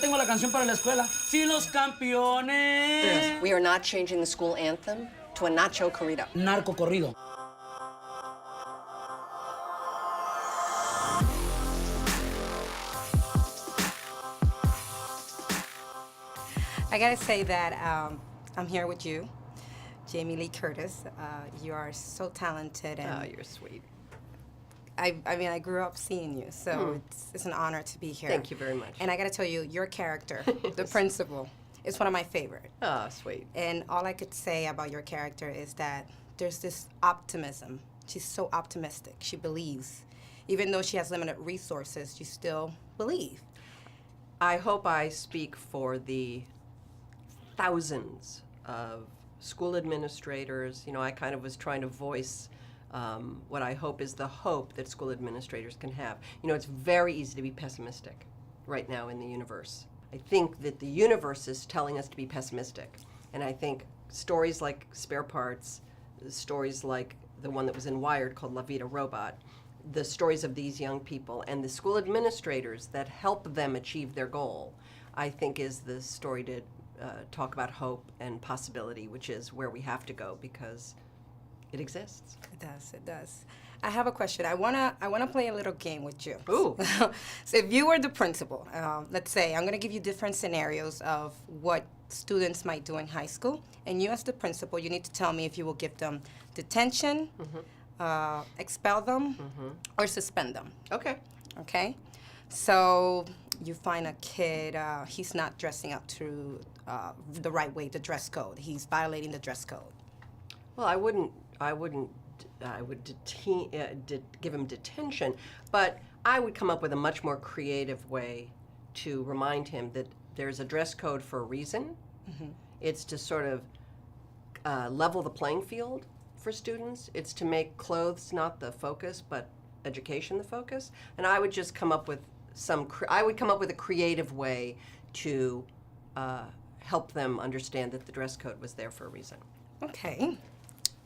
tengo la canción para la escuela. Sí, los campeones. We are not changing the school anthem to a nacho corrido. Narco corrido. I gotta say that I'm here with you, Jamie Lee Curtis. You are so talented, and Oh, you're sweet. I mean, I grew up seeing you, so it's an honor to be here. Thank you very much. And I gotta tell you, your character, the principal, is one of my favorite. Oh, sweet. And all I could say about your character is that there's this optimism. She's so optimistic. She believes. Even though she has limited resources, you still believe. I hope I speak for the thousands of school administrators. You know, I kind of was trying to voice what I hope is the hope that school administrators can have. You know, it's very easy to be pessimistic right now in the universe. I think that the universe is telling us to be pessimistic. And I think stories like Spare Parts, stories like the one that was in Wired called La Vida Robot, the stories of these young people and the school administrators that help them achieve their goal, I think is the story to talk about hope and possibility, which is where we have to go because it exists. It does, it does. I have a question. I wanna play a little game with you. Ooh. So if you were the principal, let's say I'm gonna give you different scenarios of what students might do in high school, and you as the principal, you need to tell me if you will give them detention, expel them, or suspend them. Okay. Okay? So you find a kid, he's not dressing up to the right way, the dress code. He's violating the dress code. Well, I would give him detention, but I would come up with a much more creative way to remind him that there's a dress code for a reason. It's to sort of level the playing field for students. It's to make clothes not the focus, but education the focus. And I would just come up with a creative way to help them understand that the dress code was there for a reason. Okay.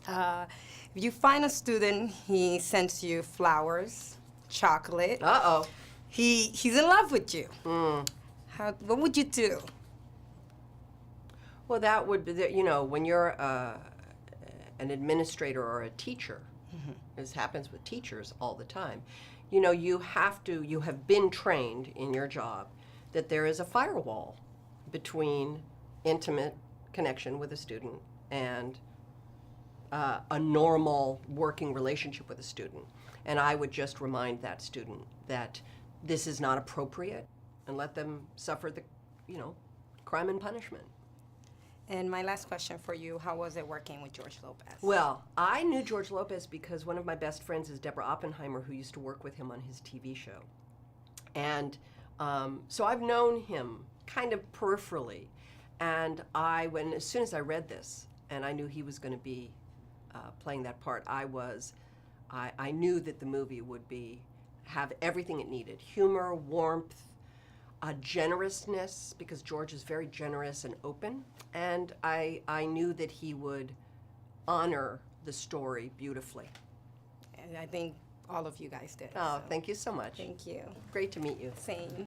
If you find a student, he sends you flowers, chocolate. Uh-oh. He's in love with you. What would you do? Well, that would be, you know, when you're an administrator or a teacher, this happens with teachers all the time, you know, you have been trained in your job that there is a firewall between intimate connection with a student and a normal working relationship with a student. And I would just remind that student that this is not appropriate and let them suffer the, you know, crime and punishment. And my last question for you, how was it working with George Lopez? Well, I knew George Lopez because one of my best friends is Deborah Oppenheimer, who used to work with him on his TV show. And so I've known him kind of peripherally. And as soon as I read this, and I knew he was going to be playing that part, I knew that the movie would have everything it needed: humor, warmth, generousness, because George is very generous and open, and I knew that he would honor the story beautifully. And I think all of you guys did. Oh, so. thank you so much. Thank you. Great to meet you. Same.